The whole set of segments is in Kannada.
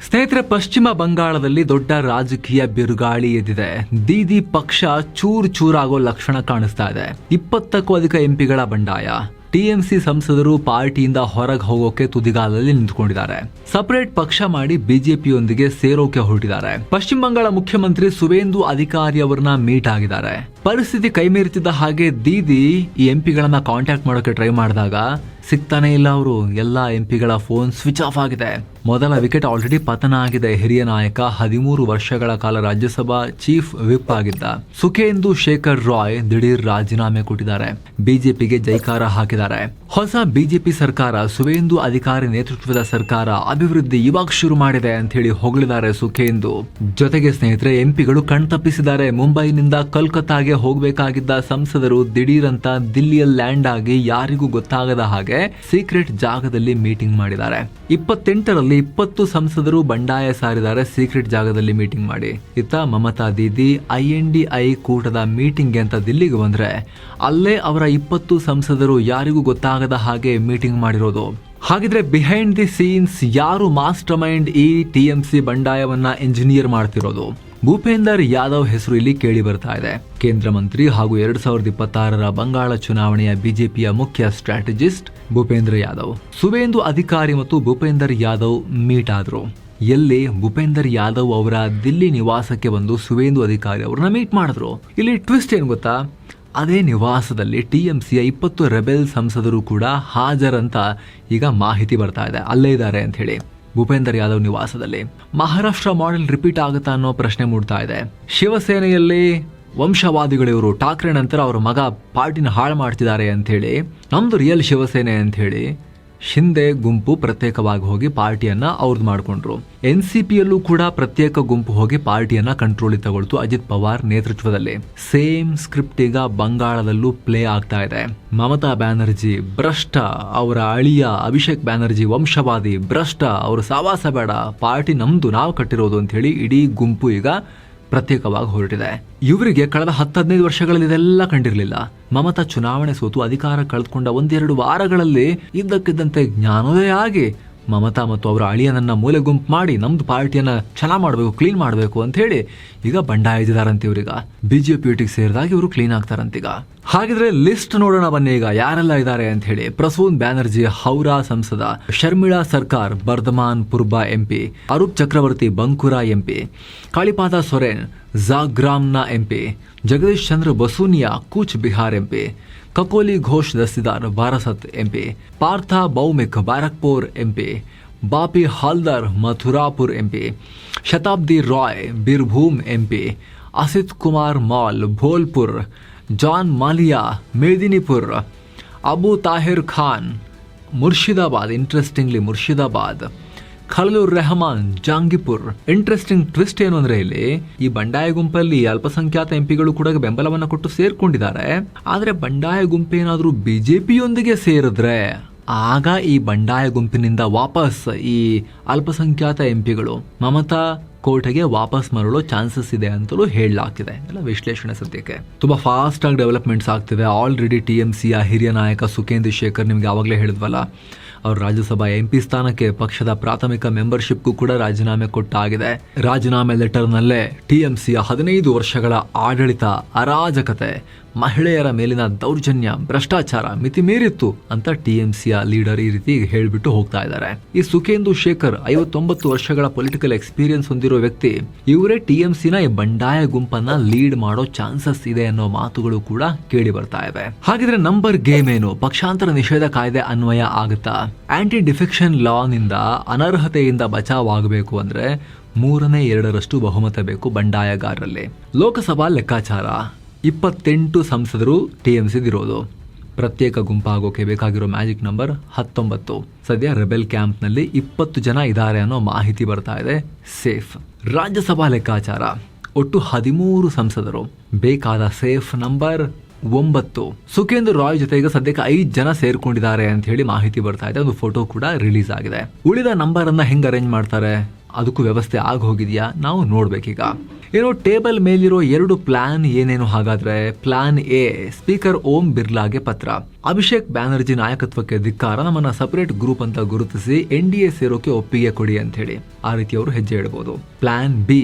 ಸ್ನೇಹಿತರೆ, ಪಶ್ಚಿಮ ಬಂಗಾಳದಲ್ಲಿ ದೊಡ್ಡ ರಾಜಕೀಯ ಬಿರುಗಾಳಿ ಎದ್ದಿದೆ. ದೀದಿ ಪಕ್ಷ ಚೂರಾಗೋ ಲಕ್ಷಣ ಕಾಣಿಸ್ತಾ ಇದೆ. 20ಕ್ಕೂ ಅಧಿಕ ಎಂಪಿಗಳ ಬಂಡಾಯ. ಟಿಎಂಸಿ ಸಂಸದರು ಪಾರ್ಟಿಯಿಂದ ಹೊರಗೆ ಹೋಗೋಕೆ ತುದಿಗಾಲಲ್ಲಿ ನಿಂತ್ಕೊಂಡಿದ್ದಾರೆ. ಸಪರೇಟ್ ಪಕ್ಷ ಮಾಡಿ ಬಿಜೆಪಿಯೊಂದಿಗೆ ಸೇರೋಕೆ ಹೊರಟಿದ್ದಾರೆ. ಪಶ್ಚಿಮ ಬಂಗಾಳ ಮುಖ್ಯಮಂತ್ರಿ ಸುವೇಂದು ಅಧಿಕಾರಿ ಅವರನ್ನ ಮೀಟ್ ಆಗಿದ್ದಾರೆ. ಪರಿಸ್ಥಿತಿ ಕೈಮೀರುತ್ತಿದ್ದ ಹಾಗೆ ದೀದಿ ಈ ಎಂಪಿಗಳನ್ನ ಕಾಂಟ್ಯಾಕ್ಟ್ ಮಾಡೋಕೆ ಟ್ರೈ ಮಾಡಿದಾಗ ಸಿಗ್ತಾನೆ ಇಲ್ಲ. ಅವರು ಎಲ್ಲಾ ಎಂಪಿಗಳ ಫೋನ್ ಸ್ವಿಚ್ ಆಫ್ ಆಗಿದೆ. ಮೊದಲ ವಿಕೆಟ್ ಆಲ್ರೆಡಿ ಪತನ ಆಗಿದೆ. ಹಿರಿಯ ನಾಯಕ 13 ವರ್ಷಗಳ ಕಾಲ ರಾಜ್ಯಸಭಾ ಚೀಫ್ ವಿಪ್ ಆಗಿದ್ದ ಸುಖೇಂದು ಶೇಖರ್ ರಾಯ್ ದಿಢೀರ್ ರಾಜೀನಾಮೆ ಕೊಟ್ಟಿದ್ದಾರೆ. ಬಿಜೆಪಿಗೆ ಜೈಕಾರ ಹಾಕಿದ್ದಾರೆ. ಹೊಸ ಬಿಜೆಪಿ ಸರ್ಕಾರ, ಸುವೇಂದು ಅಧಿಕಾರಿ ನೇತೃತ್ವದ ಸರ್ಕಾರ ಅಭಿವೃದ್ಧಿ ಇವಾಗ ಶುರು ಮಾಡಿದೆ ಅಂತ ಹೇಳಿ ಹೊಗಳಿದ್ದಾರೆ ಸುಖೇಂದು. ಜೊತೆಗೆ ಸ್ನೇಹಿತರೆ, ಎಂಪಿಗಳು ಕಣ್ತಪ್ಪಿಸಿದ್ದಾರೆ. ಮುಂಬೈನಿಂದ ಕೋಲ್ಕತ್ತಾಗೆ ಹೋಗಬೇಕಾಗಿದ್ದ ಸಂಸದರು ದಿಢೀರ್ ಅಂತ ದಿಲ್ಲಿಯಲ್ಲಿ ಲ್ಯಾಂಡ್ ಆಗಿ ಯಾರಿಗೂ ಗೊತ್ತಾಗದ ಹಾಗೆ ಸೀಕ್ರೆಟ್ ಜಾಗದಲ್ಲಿ ಮೀಟಿಂಗ್ ಮಾಡಿದ್ದಾರೆ. 28ರಲ್ಲಿ 20 ಸಂಸದರು ಬಂಡಾಯ ಸಾರಿದ್ದಾರೆ ಸೀಕ್ರೆಟ್ ಜಾಗದಲ್ಲಿ ಮೀಟಿಂಗ್ ಮಾಡಿ. ಇತ್ತ ಮಮತಾ ದೀದಿ INDI ಕೂಟದ ಮೀಟಿಂಗ್ ಅಂತ ದಿಲ್ಲಿಗೆ ಬಂದ್ರೆ ಅಲ್ಲೇ ಅವರ 20 ಸಂಸದರು ಯಾರಿಗೂ ಗೊತ್ತಾಗದ ಹಾಗೆ ಮೀಟಿಂಗ್ ಮಾಡಿರೋದು. ಹಾಗಿದ್ರೆ ಬಿಹೈಂಡ್ ದಿ ಸೀನ್ಸ್ ಯಾರು ಮಾಸ್ಟರ್ ಮೈಂಡ್ ಈ ಟಿಎಂಸಿ ಬಂಡಾಯವನ್ನ ಇಂಜಿನಿಯರ್ ಮಾಡ್ತಿರೋದು? ಭೂಪೇಂದರ್ ಯಾದವ್ ಹೆಸರು ಇಲ್ಲಿ ಕೇಳಿ ಬರ್ತಾ ಇದೆ. ಕೇಂದ್ರ ಮಂತ್ರಿ ಹಾಗೂ 2026ರ ಬಂಗಾಳ ಚುನಾವಣೆಯ ಬಿಜೆಪಿಯ ಮುಖ್ಯ ಸ್ಟ್ರಾಟಜಿಸ್ಟ್ ಭೂಪೇಂದ್ರ ಯಾದವ್. ಸುವೇಂದು ಅಧಿಕಾರಿ ಮತ್ತು ಭೂಪೇಂದರ್ ಯಾದವ್ ಮೀಟ್ ಆದ್ರು. ಎಲ್ಲಿ? ಭೂಪೇಂದರ್ ಯಾದವ್ ಅವರ ದಿಲ್ಲಿ ನಿವಾಸಕ್ಕೆ ಬಂದು ಸುವೇಂದು ಅಧಿಕಾರಿ ಅವ್ರನ್ನ ಮೀಟ್ ಮಾಡಿದ್ರು. ಇಲ್ಲಿ ಟ್ವಿಸ್ಟ್ ಏನ್ ಗೊತ್ತಾ? ಅದೇ ನಿವಾಸದಲ್ಲಿ ಟಿಎಂಸಿಯ 20 ರೆಬೆಲ್ ಸಂಸದರು ಕೂಡ ಹಾಜರಂತ ಈಗ ಮಾಹಿತಿ ಬರ್ತಾ ಇದೆ. ಅಲ್ಲೇ ಇದ್ದಾರೆ ಅಂತ ಹೇಳಿ ಭೂಪೇಂದರ್ ಯಾದವ್ ನಿವಾಸದಲ್ಲಿ. ಮಹಾರಾಷ್ಟ್ರ ಮಾಡೆಲ್ ರಿಪೀಟ್ ಆಗುತ್ತಾ ಅನ್ನೋ ಪ್ರಶ್ನೆ ಮೂಡ್ತಾ ಇದೆ. ಶಿವಸೇನೆಯಲ್ಲಿ ವಂಶವಾದಿಗಳಿವರು, ಠಾಕ್ರೆ ನಂತರ ಅವರ ಮಗ ಪಾರ್ಟಿನ ಹಾಳು ಮಾಡ್ತಿದ್ದಾರೆ ಅಂತ ಹೇಳಿ, ನಮ್ದು ರಿಯಲ್ ಶಿವಸೇನೆ ಅಂತ ಹೇಳಿ ಶಿಂದೆ ಗುಂಪು ಪ್ರತ್ಯೇಕವಾಗಿ ಹೋಗಿ ಪಾರ್ಟಿಯನ್ನ ಅವ್ರದ್ದು ಮಾಡ್ಕೊಂಡ್ರು. NCPಯಲ್ಲೂ ಕೂಡ ಪ್ರತ್ಯೇಕ ಗುಂಪು ಹೋಗಿ ಪಾರ್ಟಿಯನ್ನ ಕಂಟ್ರೋಲಿಗೆ ತಗೊಳ್ತು ಅಜಿತ್ ಪವಾರ್ ನೇತೃತ್ವದಲ್ಲಿ. ಸೇಮ್ ಸ್ಕ್ರಿಪ್ಟ್ ಈಗ ಬಂಗಾಳದಲ್ಲೂ ಪ್ಲೇ ಆಗ್ತಾ ಇದೆ. ಮಮತಾ ಬ್ಯಾನರ್ಜಿ ಭ್ರಷ್ಟ, ಅವರ ಅಳಿಯ ಅಭಿಷೇಕ್ ಬ್ಯಾನರ್ಜಿ ವಂಶವಾದಿ, ಭ್ರಷ್ಟ, ಅವರು ಸಾವಾಸ ಬೇಡ, ಪಾರ್ಟಿ ನಮ್ದು, ನಾವು ಕಟ್ಟಿರೋದು ಅಂತ ಹೇಳಿ ಇಡೀ ಗುಂಪು ಈಗ ಪ್ರತ್ಯೇಕವಾಗಿ ಹೊರಟಿದೆ. ಇವರಿಗೆ ಕಳೆದ 10-15 ವರ್ಷಗಳಲ್ಲಿ ಇದೆಲ್ಲ ಕಂಡಿರಲಿಲ್ಲ. ಮಮತಾ ಚುನಾವಣೆ ಸೋತು ಅಧಿಕಾರ ಕಳೆದುಕೊಂಡ 1-2 ವಾರಗಳಲ್ಲಿ ಇದ್ದಕ್ಕಿದ್ದಂತೆ ಜ್ಞಾನೋದಯ ಆಗಿ ಮಮತಾ ಮತ್ತು ಅವರ ಅಳಿಯನನ್ನ ಮೂಲೆ ಗುಂಪು ಮಾಡಿ ನಮ್ದು ಪಾರ್ಟಿಯನ್ನ ಚೆನ್ನಾಗಿ ಮಾಡಬೇಕು, ಕ್ಲೀನ್ ಮಾಡಬೇಕು ಅಂತ ಹೇಳಿ ಈಗ ಬಂಡಾಯ ಇದ್ದಾರಂತೆ. ಇವ್ರೀಗ ಬಿಜೆಪಿ ಒಟ್ಟಿಗೆ ಸೇರಿದಾಗ ಇವರು ಕ್ಲೀನ್ ಆಗ್ತಾರಂತೀಗ. ಹಾಗಿದ್ರೆ ಲಿಸ್ಟ್ ನೋಡೋಣ ಬನ್ನಿ ಈಗ ಯಾರೆಲ್ಲ ಇದ್ದಾರೆ ಅಂತ ಹೇಳಿ. ಪ್ರಸೂನ್ ಬ್ಯಾನರ್ಜಿ ಹೌರಾ ಸಂಸದ, ಶರ್ಮಿಳಾ ಸರ್ಕಾರ್ ಬರ್ಧಮಾನ್ ಪುರ್ಬಾ MP, ಅರೂಪ್ ಚಕ್ರವರ್ತಿ ಬಂಕುರಾ MP, ಕಾಳಿಪಾದ ಸೊರೆನ್ ಜಾಗ್ರಾಮ್ನ MP, Jagadish Chandra Basunia Cooch Behar MP, Kakoli Ghosh Dastidar Barasat MP, Partha Bhowmick Barrackpore MP, Bapi Haldar Mathurapur MP, Satabdi Roy Birbhum MP, Asit Kumar Mal Bolpur, June Malia Medinipur, Abu Taher Khan Murshidabad, interestingly Murshidabad, Khalilur Rahaman Jangipur. Interesting twist ಏನು ಅಂದ್ರೆ ಇಲ್ಲಿ ಈ ಬಂಡಾಯ ಗುಂಪಲ್ಲಿ ಅಲ್ಪಸಂಖ್ಯಾತ ಎಂಪಿಗಳು ಕೂಡ ಬೆಂಬಲವನ್ನ ಕೊಟ್ಟು ಸೇರ್ಕೊಂಡಿದ್ದಾರೆ. ಆದ್ರೆ ಬಂಡಾಯ ಗುಂಪೇನಾದ್ರೂ ಬಿಜೆಪಿಯೊಂದಿಗೆ ಸೇರಿದ್ರೆ ಆಗ ಈ ಬಂಡಾಯ ಗುಂಪಿನಿಂದ ವಾಪಸ್ ಈ ಅಲ್ಪಸಂಖ್ಯಾತ ಎಂಪಿಗಳು ಮಮತಾ ಕೋಟೆಗೆ ವಾಪಸ್ ಮರಳೋ ಚಾನ್ಸಸ್ ಇದೆ ಅಂತಲೂ ಹೇಳಲಾಗ್ತಿದೆ. ಎಲ್ಲ ವಿಶ್ಲೇಷಣೆ ಸದ್ಯಕ್ಕೆ ತುಂಬಾ ಫಾಸ್ಟ್ ಆಗಿ ಡೆವಲಪ್ಮೆಂಟ್ಸ್ ಆಗ್ತಿದೆ. ಆಲ್ರೆಡಿ ಟಿಎಂಸಿಯ ಹಿರಿಯ ನಾಯಕ ಸುಖೇಂದು ಶೇಖರ್, ನಿಮ್ಗೆ ಆವಾಗಲೇ ಹೇಳಿದ್ವಲ್ಲ, ಅವರು ರಾಜ್ಯಸಭಾ MP ಸ್ಥಾನಕ್ಕೆ ಪಕ್ಷದ ಪ್ರಾಥಮಿಕ ಮೆಂಬರ್ಶಿಪ್ಗೂ ಕೂಡ ರಾಜೀನಾಮೆ ಕೊಟ್ಟಾಗಿದೆ. ರಾಜೀನಾಮೆ ಲೆಟರ್ನಲ್ಲೇ ಟಿಎಂಸಿಯ 15 ವರ್ಷಗಳ ಆಡಳಿತ, ಅರಾಜಕತೆ, ಮಹಿಳೆಯರ ಮೇಲಿನ ದೌರ್ಜನ್ಯ, ಭ್ರಷ್ಟಾಚಾರ ಮಿತಿ ಮೀರಿತ್ತು ಅಂತ ಟಿಎಂಸಿಯ ಲೀಡರ್ ಈ ರೀತಿ ಹೇಳ್ಬಿಟ್ಟು ಹೋಗ್ತಾ ಇದ್ದಾರೆ. ಈ ಸುಖೇಂದು ಶೇಖರ್ 59 ವರ್ಷಗಳ ಪೊಲಿಟಿಕಲ್ ಎಕ್ಸ್ಪೀರಿಯನ್ಸ್ ಹೊಂದಿರೋ ವ್ಯಕ್ತಿ. ಇವರೇ ಟಿಎಂಸಿನ ಈ ಬಂಡಾಯ ಗುಂಪನ್ನ ಲೀಡ್ ಮಾಡೋ ಚಾನ್ಸಸ್ ಇದೆ ಅನ್ನೋ ಮಾತುಗಳು ಕೂಡ ಕೇಳಿ ಬರ್ತಾ ಇವೆ. ಹಾಗಿದ್ರೆ ನಂಬರ್ ಗೇಮ್ ಏನು? ಪಕ್ಷಾಂತರ ನಿಷೇಧ ಕಾಯ್ದೆ ಅನ್ವಯ ಆಗುತ್ತಾ? ಆಂಟಿ ಡಿಫೆಕ್ಷನ್ ಲಾ ನಿಂದ ಅನರ್ಹತೆಯಿಂದ ಬಚಾವಾಗಬೇಕು ಅಂದ್ರೆ 3/2 ಬಹುಮತ ಬೇಕು ಬಂಡಾಯಗಾರರಲ್ಲಿ. ಲೋಕಸಭಾ ಲೆಕ್ಕಾಚಾರ 28 ಸಂಸದರು ಟಿಎಂಸಿದಿರೋದು. ಪ್ರತ್ಯೇಕ ಗುಂಪಾಗೋಕೆ ಬೇಕಾಗಿರೋ ಮ್ಯಾಜಿಕ್ ನಂಬರ್ 19. ಸದ್ಯ ರೆಬೆಲ್ ಕ್ಯಾಂಪ್ನಲ್ಲಿ 20 ಜನ ಇದ್ದಾರೆ ಅನ್ನೋ ಮಾಹಿತಿ ಬರ್ತಾ ಇದೆ. ಸೇಫ್. ರಾಜ್ಯಸಭಾ ಲೆಕ್ಕಾಚಾರ ಒಟ್ಟು 13 ಸಂಸದರು. ಬೇಕಾದ ಸೇಫ್ ನಂಬರ್ 9. ಸುಖೇಂದ್ರ ರಾಯ್ ಜೊತೆ ಈಗ ಸದ್ಯಕ್ಕೆ 5 ಜನ ಸೇರ್ಕೊಂಡಿದ್ದಾರೆ ಅಂತ ಹೇಳಿ ಮಾಹಿತಿ ಬರ್ತಾ ಇದೆ. ಒಂದು ಫೋಟೋ ಕೂಡ ರಿಲೀಸ್ ಆಗಿದೆ. ಉಳಿದ ನಂಬರ್ ಅನ್ನ ಹೆಂಗ್ ಅರೇಂಜ್ ಮಾಡ್ತಾರೆ ಅದಕ್ಕೂ ವ್ಯವಸ್ಥೆ ಆಗಿ ಹೋಗಿದ್ಯಾ ನಾವು ನೋಡ್ಬೇಕೀಗ. ಏನೋ ಟೇಬಲ್ ಮೇಲಿರೋ 2 ಪ್ಲಾನ್ ಏನೇನು ಹಾಗಾದ್ರೆ? ಪ್ಲಾನ್ ಎ, ಸ್ಪೀಕರ್ ಓಂ ಬಿರ್ಲಾಗೆ ಪತ್ರ. ಅಭಿಷೇಕ್ ಬ್ಯಾನರ್ಜಿ ನಾಯಕತ್ವಕ್ಕೆ ಧಿಕ್ಕಾರ, ನಮ್ಮನ್ನ ಸಪರೇಟ್ ಗ್ರೂಪ್ ಅಂತ ಗುರುತಿಸಿ NDA ಸೇರೋಕೆ ಒಪ್ಪಿಗೆ ಕೊಡಿ ಅಂತ ಹೇಳಿ ಆ ರೀತಿ ಅವರು ಹೆಜ್ಜೆ ಇಡಬಹುದು. ಪ್ಲಾನ್ ಬಿ,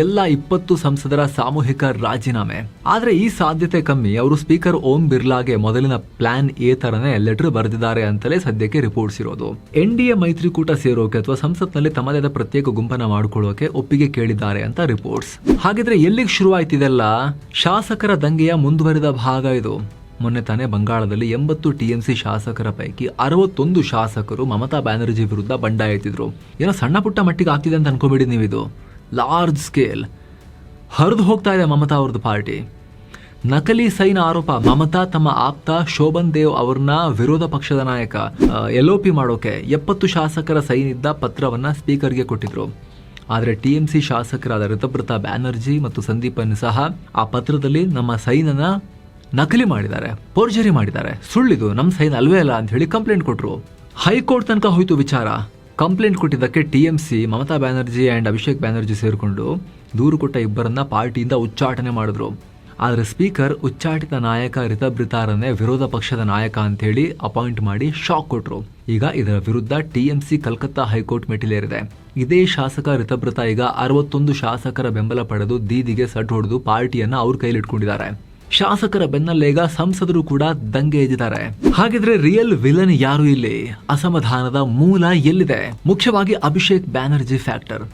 ಎಲ್ಲ 20 ಸಂಸದರ ಸಾಮೂಹಿಕ ರಾಜೀನಾಮೆ. ಆದ್ರೆ ಈ ಸಾಧ್ಯತೆ ಕಮ್ಮಿ. ಅವರು ಸ್ಪೀಕರ್ ಓಂ ಬಿರ್ಲಾಗೆ ಮೊದಲಿನ ಪ್ಲಾನ್ ಎ ತರನೇ ಲೆಟರ್ ಬರೆದಿದ್ದಾರೆ ಅಂತಲೇ ಸದ್ಯಕ್ಕೆ ರಿಪೋರ್ಟ್ಸ್ ಇರೋದು. NDA ಮೈತ್ರಿಕೂಟ ಸೇರೋಕೆ ಅಥವಾ ಸಂಸತ್ನಲ್ಲಿ ತಮ್ಮದೇ ಪ್ರತ್ಯೇಕ ಗುಂಪನ್ನ ಮಾಡಿಕೊಳ್ಳೋಕೆ ಒಪ್ಪಿಗೆ ಕೇಳಿದ್ದಾರೆ ಅಂತ ರಿಪೋರ್ಟ್ಸ್. ಹಾಗಿದ್ರೆ ಎಲ್ಲಿಗೆ ಶುರುವಾಯ್ತಿದೆಲ್ಲ? ಶಾಸಕರ ದಂಗೆಯ ಮುಂದುವರಿದ ಭಾಗ ಇದು. ಮೊನ್ನೆ ತಾನೇ ಬಂಗಾಳದಲ್ಲಿ 80 TMC ಶಾಸಕರ ಪೈಕಿ 61 ಶಾಸಕರು ಮಮತಾ ಬ್ಯಾನರ್ಜಿ ವಿರುದ್ಧ ಬಂಡಾಯ ಎತ್ತಿದ್ರು. ಏನೋ ಸಣ್ಣ ಪುಟ್ಟ ಮಟ್ಟಿಗೆ ಆಗ್ತಿದೆ ಅಂತ ಅನ್ಕೋಬೇಡಿ ನೀವಿದು. ಲಾರ್ಜ್ ಸ್ಕೇಲ್ ಹರಿದು ಹೋಗ್ತಾ ಇದೆ ಮಮತಾ ಅವ್ರದ್ದು ಪಾರ್ಟಿ. ನಕಲಿ ಸೈನ್ ಆರೋಪ. ಮಮತಾ ತಮ್ಮ ಆಪ್ತ ಶೋಭನ್ ದೇವ್ ಅವ್ರನ್ನ ವಿರೋಧ ಪಕ್ಷದ ನಾಯಕ LOP ಮಾಡೋಕೆ 70 ಶಾಸಕರ ಸೈನ್ ಇದ್ದ ಪತ್ರವನ್ನ ಸ್ಪೀಕರ್ಗೆ ಕೊಟ್ಟಿದ್ರು. ಆದರೆ TMC ಶಾಸಕರಾದ ರಿತಬ್ರತಾ ಬ್ಯಾನರ್ಜಿ ಮತ್ತು ಸಂದೀಪನ್ ಸಹ ಆ ಪತ್ರದಲ್ಲಿ ನಮ್ಮ ಸೈನನ್ನ ನಕಲಿ ಮಾಡಿದ್ದಾರೆ, ಫೋರ್ಜರಿ ಮಾಡಿದ್ದಾರೆ, ಸುಳ್ಳಿದು, ನಮ್ಮ ಸೈನ್ ಅಲ್ವೇ ಅಲ್ಲ ಅಂತ ಹೇಳಿ ಕಂಪ್ಲೇಂಟ್ ಕೊಟ್ರು. ಹೈಕೋರ್ಟ್ ತನಕ ಹೋಯ್ತು ವಿಚಾರ. ಕಂಪ್ಲೇಂಟ್ ಕೊಟ್ಟಿದ್ದಕ್ಕೆ TMC ಮಮತಾ ಬ್ಯಾನರ್ಜಿ ಅಂಡ್ ಅಭಿಷೇಕ್ ಬ್ಯಾನರ್ಜಿ ಸೇರಿಕೊಂಡು ದೂರು ಕೊಟ್ಟ ಇಬ್ಬರನ್ನ ಪಾರ್ಟಿಯಿಂದ ಉಚ್ಚಾಟನೆ ಮಾಡಿದ್ರು. ಆದರೆ ಸ್ಪೀಕರ್ ಉಚ್ಚಾಟಿತ ನಾಯಕ ರಿತಬ್ರಿತಾರನ್ನೇ ವಿರೋಧ ಪಕ್ಷದ ನಾಯಕ ಅಂತ ಹೇಳಿ ಅಪಾಯಿಂಟ್ ಮಾಡಿ ಶಾಕ್ ಕೊಟ್ರು. ಈಗ ಇದರ ವಿರುದ್ಧ TMC ಕಲ್ಕತ್ತಾ ಹೈಕೋರ್ಟ್ ಮೆಟ್ಟಿಲೇರಿದೆ. ಇದೇ ಶಾಸಕ ರಿತಬ್ರಿತಾ ಈಗ 61 ಶಾಸಕರ ಬೆಂಬಲ ಪಡೆದು ದೀದಿಗೆ ಸಡ್ ಹೊಡೆದು ಪಾರ್ಟಿಯನ್ನ ಅವ್ರ ಕೈಲಿಟ್ಕೊಂಡಿದ್ದಾರೆ. ಶಾಸಕರ ಬೆನ್ನಲ್ಲೇಗ ಸಂಸದರು ಕೂಡ ದಂಗೆ ಎದ್ದಿದ್ದಾರೆ. ಹಾಗಿದ್ರೆ ರಿಯಲ್ ವಿಲನ್ ಯಾರು ಇಲ್ಲಿ? ಅಸಮಾಧಾನದ ಮೂಲ ಎಲ್ಲಿದೆ? ಮುಖ್ಯವಾಗಿ ಅಭಿಷೇಕ್ ಬ್ಯಾನರ್ಜಿ ಫ್ಯಾಕ್ಟರ್.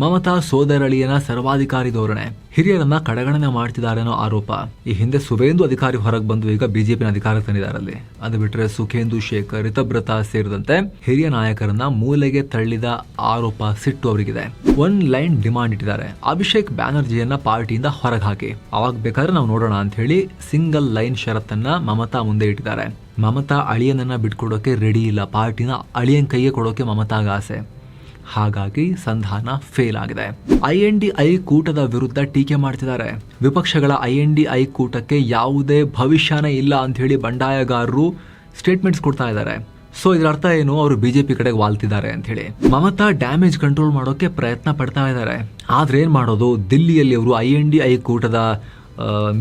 ಮಮತಾ ಸೋದರಳಿಯನ ಸರ್ವಾಧಿಕಾರಿ ಧೋರಣೆ, ಹಿರಿಯರನ್ನ ಕಡೆಗಣನೆ ಮಾಡ್ತಿದ್ದಾರೆ ಅನ್ನೋ ಆರೋಪ. ಈ ಹಿಂದೆ ಸುವೇಂದು ಅಧಿಕಾರಿ ಹೊರಗೆ ಬಂದು ಈಗ ಬಿಜೆಪಿನ ಅಧಿಕಾರ ತಂದಿದ್ದಾರಲ್ಲಿ. ಅದು ಬಿಟ್ರೆ ಸುಖೇಂದು ಶೇಖರ್, ರಿತಬ್ರತಾ ಸೇರಿದಂತೆ ಹಿರಿಯ ನಾಯಕರನ್ನ ಮೂಲೆಗೆ ತಳ್ಳಿದ ಆರೋಪ, ಸಿಟ್ಟು ಅವರಿಗಿದೆ. 1 ಲೈನ್ ಡಿಮಾಂಡ್ ಇಟ್ಟಿದ್ದಾರೆ, ಅಭಿಷೇಕ್ ಬ್ಯಾನರ್ಜಿಯನ್ನ ಪಾರ್ಟಿಯಿಂದ ಹೊರಗೆ ಹಾಕಿ, ಅವಾಗ ಬೇಕಾದ್ರೆ ನಾವು ನೋಡೋಣ ಅಂತ ಹೇಳಿ ಸಿಂಗಲ್ ಲೈನ್ ಷರತ್ತನ್ನ ಮಮತಾ ಮುಂದೆ ಇಟ್ಟಿದ್ದಾರೆ. ಮಮತಾ ಅಳಿಯನನ್ನ ಬಿಟ್ಕೊಡೋಕೆ ರೆಡಿ ಇಲ್ಲ. ಪಾರ್ಟಿನ ಅಳಿಯನ್ ಕೈಗೆ ಕೊಡೋಕೆ ಮಮತಾಗ ಆಸೆ. ಹಾಗಾಗಿ ಸಂಧಾನ ಫೇಲ್ ಆಗಿದೆ. INDI ಕೂಟದ ವಿರುದ್ಧ ಟೀಕೆ ಮಾಡ್ತಿದ್ದಾರೆ. ವಿಪಕ್ಷಗಳ INDI ಕೂಟಕ್ಕೆ ಯಾವುದೇ ಭವಿಷ್ಯನೇ ಇಲ್ಲ ಅಂತ ಹೇಳಿ ಬಂಡಾಯಗಾರರು ಸ್ಟೇಟ್ಮೆಂಟ್ಸ್ ಕೊಡ್ತಾ ಇದ್ದಾರೆ. ಸೊ ಇದರ ಅರ್ಥ ಏನು? ಅವರು ಬಿಜೆಪಿ ಕಡೆಗೆ ವಾಲ್ತಿದ್ದಾರೆ ಅಂತ ಹೇಳಿ. ಮಮತಾ ಡ್ಯಾಮೇಜ್ ಕಂಟ್ರೋಲ್ ಮಾಡೋಕೆ ಪ್ರಯತ್ನ ಪಡ್ತಾ ಇದ್ದಾರೆ. ಆದ್ರೆ ಏನ್ ಮಾಡೋದು? ದಿಲ್ಲಿಯಲ್ಲಿ ಅವರು INDI ಕೂಟದ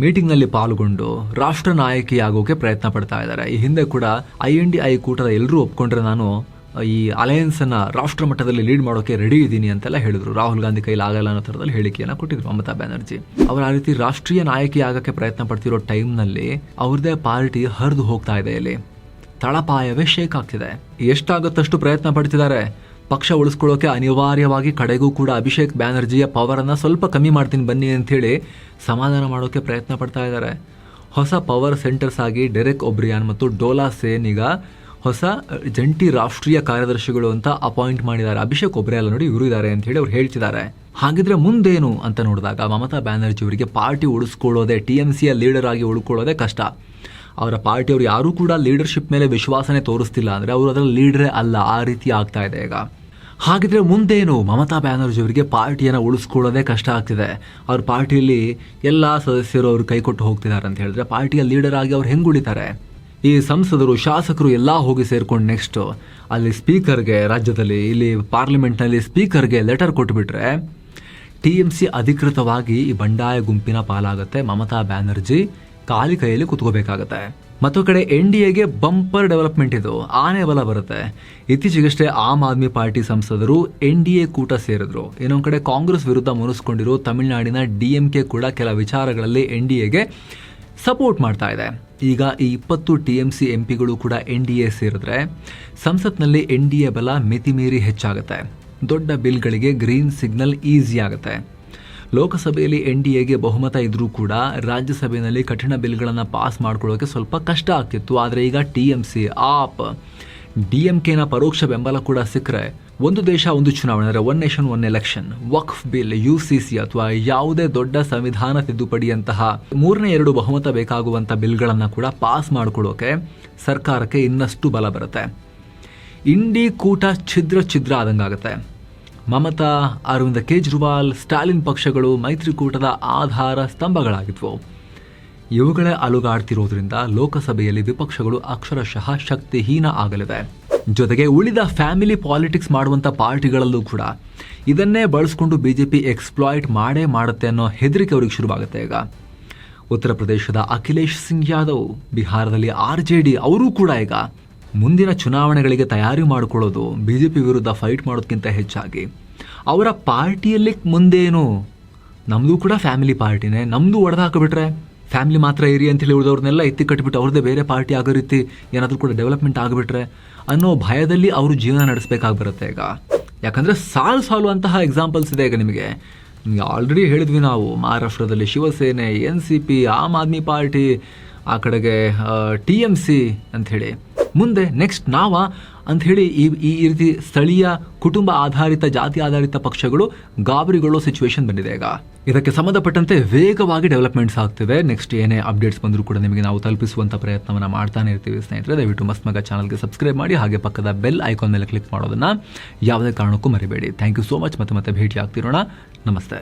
ಮೀಟಿಂಗ್ ನಲ್ಲಿ ಪಾಲ್ಗೊಂಡು ರಾಷ್ಟ್ರ ನಾಯಕಿ ಆಗೋಕೆ ಪ್ರಯತ್ನ ಪಡ್ತಾ ಇದ್ದಾರೆ. ಈ ಹಿಂದೆ ಕೂಡ INDI ಕೂಟದ ಎಲ್ಲರೂ ಒಪ್ಕೊಂಡ್ರೆ ನಾನು ಈ ಅಲಯನ್ಸ್ ಅನ್ನ ರಾಷ್ಟ್ರ ಮಟ್ಟದಲ್ಲಿ ಲೀಡ್ ಮಾಡೋಕೆ ರೆಡಿ ಇದ್ದೀನಿ ಅಂತೆಲ್ಲ ಹೇಳಿದ್ರು. ರಾಹುಲ್ ಗಾಂಧಿ ಕೈಲಿ ಆಗಲ್ಲ ಅನ್ನೋ ತರದಲ್ಲಿ ಹೇಳಿಕೆಯನ್ನ ಕೊಟ್ಟಿದ್ರು ಮಮತಾ ಬ್ಯಾನರ್ಜಿ. ಅವರು ಆ ರೀತಿ ರಾಷ್ಟ್ರೀಯ ನಾಯಕಿ ಆಗಕ್ಕೆ ಪ್ರಯತ್ನ ಪಡ್ತಿರೋ ಟೈಮ್ ನಲ್ಲಿ ಅವ್ರದೇ ಪಾರ್ಟಿ ಹರಿದು ಹೋಗ್ತಾ ಇದೆ. ಇಲ್ಲಿ ತಳಪಾಯವೇ ಶೇಕ್ ಆಗ್ತಿದೆ. ಎಷ್ಟಾಗುತ್ತಷ್ಟು ಪ್ರಯತ್ನ ಪಡ್ತಿದ್ದಾರೆ. ಪಕ್ಷ ಉಳಿಸ್ಕೊಳ್ಳೋಕೆ ಅನಿವಾರ್ಯವಾಗಿ ಕಡೆಗೂ ಕೂಡ ಅಭಿಷೇಕ್ ಬ್ಯಾನರ್ಜಿಯ ಪವರ್ ಅನ್ನ ಸ್ವಲ್ಪ ಕಮ್ಮಿ ಮಾಡ್ತೀನಿ ಬನ್ನಿ ಅಂತ ಹೇಳಿ ಸಮಾಧಾನ ಮಾಡೋಕೆ ಪ್ರಯತ್ನ ಪಡ್ತಾ ಇದ್ದಾರೆ. ಹೊಸ ಪವರ್ ಸೆಂಟರ್ಸ್ ಆಗಿ ಡೆರೆಕ್ ಒಬ್ರಿಯಾನ್ ಮತ್ತು ಡೋಲಾ ಸೇನ್ ಈಗ ಹೊಸ ಜಂಟಿ ರಾಷ್ಟ್ರೀಯ ಕಾರ್ಯದರ್ಶಿಗಳು ಅಂತ ಅಪಾಯಿಂಟ್ ಮಾಡಿದ್ದಾರೆ. ಅಭಿಷೇಕ್ ಒಬ್ಬರೇ ಅಲ್ಲ ನೋಡಿ, ಇವರು ಇದ್ದಾರೆ ಅಂತ ಹೇಳಿ ಅವ್ರು ಹೇಳ್ತಿದ್ದಾರೆ. ಹಾಗಿದ್ರೆ ಮುಂದೇನು ಅಂತ ನೋಡಿದಾಗ ಮಮತಾ ಬ್ಯಾನರ್ಜಿ ಅವರಿಗೆ ಪಾರ್ಟಿ ಉಳಿಸ್ಕೊಳ್ಳೋದೇ, TMCಯ ಲೀಡರ್ ಆಗಿ ಉಳ್ಕೊಳ್ಳೋದೇ ಕಷ್ಟ. ಅವರ ಪಾರ್ಟಿಯವರು ಯಾರೂ ಕೂಡ ಲೀಡರ್ಶಿಪ್ ಮೇಲೆ ವಿಶ್ವಾಸನೆ ತೋರಿಸ್ತಿಲ್ಲ ಅಂದರೆ ಅವರು ಅದರ ಲೀಡರೇ ಅಲ್ಲ. ಆ ರೀತಿ ಆಗ್ತಾ ಇದೆ ಈಗ. ಹಾಗಿದ್ರೆ ಮುಂದೇನು? ಮಮತಾ ಬ್ಯಾನರ್ಜಿ ಅವರಿಗೆ ಪಾರ್ಟಿಯನ್ನು ಉಳಿಸ್ಕೊಳ್ಳೋದೇ ಕಷ್ಟ ಆಗ್ತಿದೆ. ಅವ್ರ ಪಾರ್ಟಿಯಲ್ಲಿ ಎಲ್ಲ ಸದಸ್ಯರು ಅವ್ರು ಕೈ ಕೊಟ್ಟು ಹೋಗ್ತಿದ್ದಾರೆ ಅಂತ ಹೇಳಿದ್ರೆ ಪಾರ್ಟಿಯ ಲೀಡರ್ ಆಗಿ ಅವ್ರು ಹೆಂಗೆ ಉಳಿತಾರೆ? ಈ ಸಂಸದರು, ಶಾಸಕರು ಎಲ್ಲ ಹೋಗಿ ಸೇರ್ಕೊಂಡು ನೆಕ್ಸ್ಟ್ ಅಲ್ಲಿ ಸ್ಪೀಕರ್ಗೆ, ರಾಜ್ಯದಲ್ಲಿ ಇಲ್ಲಿ ಪಾರ್ಲಿಮೆಂಟ್ನಲ್ಲಿ ಸ್ಪೀಕರ್ಗೆ ಲೆಟರ್ ಕೊಟ್ಟುಬಿಟ್ರೆ TMC ಅಧಿಕೃತವಾಗಿ ಈ ಬಂಡಾಯ ಗುಂಪಿನ ಪಾಲಾಗುತ್ತೆ. ಮಮತಾ ಬ್ಯಾನರ್ಜಿ ಖಾಲಿ ಕೈಯಲ್ಲಿ ಕುತ್ಕೋಬೇಕಾಗತ್ತೆ. ಮತ್ತೊಂದು ಕಡೆ NDAಗೆ ಬಂಪರ್ ಡೆವಲಪ್ಮೆಂಟ್ ಇದು, ಆನೆ ಬಲ ಬರುತ್ತೆ. ಇತ್ತೀಚೆಗಷ್ಟೇ ಆಮ್ ಆದ್ಮಿ ಪಾರ್ಟಿ ಸಂಸದರು NDA ಕೂಟ ಸೇರಿದ್ರು. ಇನ್ನೊಂದು ಕಡೆ ಕಾಂಗ್ರೆಸ್ ವಿರುದ್ಧ ಮುನಿಸ್ಕೊಂಡಿರೋ ತಮಿಳುನಾಡಿನ DMK ಕೂಡ ಕೆಲ ವಿಚಾರಗಳಲ್ಲಿ NDAಗೆ ಸಪೋರ್ಟ್ ಮಾಡ್ತಾ ಇದೆ. ಈಗ ಈ 20 TMC MPಗಳು ಕೂಡ NDA ಸೇರಿದ್ರೆ ಸಂಸತ್ನಲ್ಲಿ NDA ಬಲ ಮಿತಿಮೀರಿ ಹೆಚ್ಚಾಗುತ್ತೆ. ದೊಡ್ಡ ಬಿಲ್ಗಳಿಗೆ ಗ್ರೀನ್ ಸಿಗ್ನಲ್ ಈಸಿ ಆಗುತ್ತೆ. ಲೋಕಸಭೆಯಲ್ಲಿ NDAಗೆ ಬಹುಮತ ಇದ್ರೂ ಕೂಡ ರಾಜ್ಯಸಭೆಯಲ್ಲಿ ಕಠಿಣ ಬಿಲ್ಗಳನ್ನು ಪಾಸ್ ಮಾಡ್ಕೊಳ್ಳೋಕೆ ಸ್ವಲ್ಪ ಕಷ್ಟ ಆಗ್ತಿತ್ತು. ಆದರೆ ಈಗ TMC, AAP, DMKನ ಪರೋಕ್ಷ ಬೆಂಬಲ ಕೂಡ ಸಿಕ್ಕರೆ ಒಂದು ದೇಶ ಒಂದು ಚುನಾವಣೆ ಅಂದರೆ 1 ನೇಷನ್ 1 ಎಲೆಕ್ಷನ್, ವಕ್ಫ್ ಬಿಲ್, UCC ಅಥವಾ ಯಾವುದೇ ದೊಡ್ಡ ಸಂವಿಧಾನ ತಿದ್ದುಪಡಿಯಂತಹ 3/2 ಬಹುಮತ ಬೇಕಾಗುವಂಥ ಬಿಲ್ಗಳನ್ನು ಕೂಡ ಪಾಸ್ ಮಾಡಿಕೊಳ್ಳೋಕೆ ಸರ್ಕಾರಕ್ಕೆ ಇನ್ನಷ್ಟು ಬಲ ಬರುತ್ತೆ. ಇಂಡಿ ಕೂಟ ಛಿದ್ರ ಆದಂಗಾಗುತ್ತೆ. ಮಮತಾ, ಅರವಿಂದ ಕೇಜ್ರಿವಾಲ್, ಸ್ಟಾಲಿನ್ ಪಕ್ಷಗಳು ಮೈತ್ರಿಕೂಟದ ಆಧಾರ ಸ್ತಂಭಗಳಾಗಿದ್ವು. ಇವುಗಳೇ ಅಲುಗಾಡ್ತಿರೋದ್ರಿಂದ ಲೋಕಸಭೆಯಲ್ಲಿ ವಿಪಕ್ಷಗಳು ಅಕ್ಷರಶಃ ಶಕ್ತಿಹೀನ ಆಗಲಿವೆ. ಜೊತೆಗೆ ಉಳಿದ ಫ್ಯಾಮಿಲಿ ಪಾಲಿಟಿಕ್ಸ್ ಮಾಡುವಂಥ ಪಾರ್ಟಿಗಳಲ್ಲೂ ಕೂಡ ಇದನ್ನೇ ಬಳಸ್ಕೊಂಡು BJP ಎಕ್ಸ್ಪ್ಲಾಯ್ಟ್ ಮಾಡೇ ಮಾಡುತ್ತೆ ಅನ್ನೋ ಹೆದರಿಕೆ ಅವ್ರಿಗೆ ಶುರುವಾಗುತ್ತೆ ಈಗ. ಉತ್ತರ ಪ್ರದೇಶದ ಅಖಿಲೇಶ್ ಸಿಂಗ್ ಯಾದವ್, ಬಿಹಾರದಲ್ಲಿ RJD ಅವರು ಕೂಡ ಈಗ ಮುಂದಿನ ಚುನಾವಣೆಗಳಿಗೆ ತಯಾರಿ ಮಾಡಿಕೊಳ್ಳೋದು BJP ವಿರುದ್ಧ ಫೈಟ್ ಮಾಡೋದಕ್ಕಿಂತ ಹೆಚ್ಚಾಗಿ ಅವರ ಪಾರ್ಟಿಯಲ್ಲಿ ಮುಂದೇನು ನಮ್ಮದು ಕೂಡ ಫ್ಯಾಮಿಲಿ ಪಾರ್ಟಿನೇ, ನಮ್ಮದು ಒಡೆದಾಕಿಬಿಟ್ರೆ ಫ್ಯಾಮಿಲಿ ಮಾತ್ರ ಇರಿ ಅಂತೇಳಿ ಉಳಿದವ್ರನ್ನೆಲ್ಲ ಎತ್ತಿ ಕಟ್ಟಿಬಿಟ್ಟು ಅವ್ರದ್ದೇ ಬೇರೆ ಪಾರ್ಟಿ ಆಗೋ ರೀತಿ ಏನಾದರೂ ಕೂಡ ಡೆವಲಪ್ಮೆಂಟ್ ಆಗಿಬಿಟ್ರೆ ಅನ್ನೋ ಭಯದಲ್ಲಿ ಅವರು ಜೀವನ ನಡೆಸಬೇಕಾಗಿ ಬರುತ್ತೆ ಈಗ. ಯಾಕಂದರೆ ಸಾಲು ಅಂತಹ ಎಕ್ಸಾಂಪಲ್ಸ್ ಇದೆ ಈಗ ನಿಮಗೆ ಆಲ್ರೆಡಿ ಹೇಳಿದ್ವಿ ನಾವು. ಮಹಾರಾಷ್ಟ್ರದಲ್ಲಿ ಶಿವಸೇನೆ, NCP, ಆಮ್ ಆದ್ಮಿ ಪಾರ್ಟಿ, ಆ ಕಡೆಗೆ TMC ಅಂಥೇಳಿ, ಮುಂದೆ ನೆಕ್ಸ್ಟ್ ನಾವ ಅಂಥೇಳಿ ಈ ರೀತಿ ಸ್ಥಳೀಯ ಕುಟುಂಬ ಆಧಾರಿತ, ಜಾತಿ ಆಧಾರಿತ ಪಕ್ಷಗಳು ಗಾಬರಿಗೊಳ್ಳೋ ಸಿಚುವೇಶನ್ ಬಂದಿದೆ ಈಗ. ಇದಕ್ಕೆ ಸಂಬಂಧಪಟ್ಟಂತೆ ವೇಗವಾಗಿ ಡೆವಲಪ್ಮೆಂಟ್ಸ್ ಆಗ್ತಿವೆ. ನೆಕ್ಸ್ಟ್ ಏನೇ ಅಪ್ಡೇಟ್ಸ್ ಬಂದರೂ ಕೂಡ ನಿಮಗೆ ನಾವು ತಲುಪಿಸುವಂಥ ಪ್ರಯತ್ನವನ್ನು ಮಾಡ್ತಾನೆ ಇರ್ತೀವಿ ಸ್ನೇಹಿತರೆ. ದಯವಿಟ್ಟು ಮಸ್ತ್ ಮಗ ಚಾನಲ್ಗೆ ಸಬ್ಸ್ಕ್ರೈಬ್ ಮಾಡಿ, ಹಾಗೆ ಪಕ್ಕದ ಬೆಲ್ ಐಕಾನ್ ಮೇಲೆ ಕ್ಲಿಕ್ ಮಾಡೋದನ್ನು ಯಾವುದೇ ಕಾರಣಕ್ಕೂ ಮರಿಬೇಡಿ. Thank you so much. ಮತ್ತೆ ಭೇಟಿ ಆಗ್ತಿರೋಣ. ನಮಸ್ತೆ.